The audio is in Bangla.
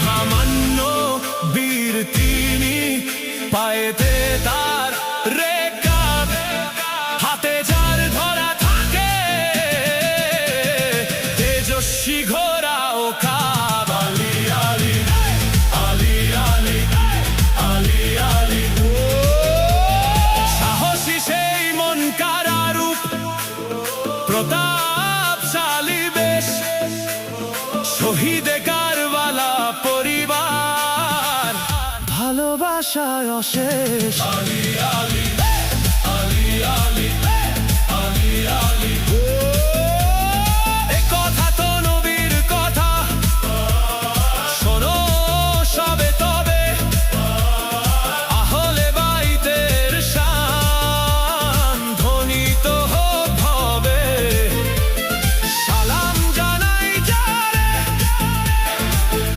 মহামান্য বীর তিনি, পায়েতে তার রেখাব, হাতে যার ধরা থাকে তেজস্বী ঘোড়া ও কাব। আলী আলী আলী আলী আলী আলী, সাহসী সেই মন কারা রূপ, প্রতাপশালী বেশ, শহীদে কারবালা পরিবার, ভালোবাসায় অশেষ। আলী আলী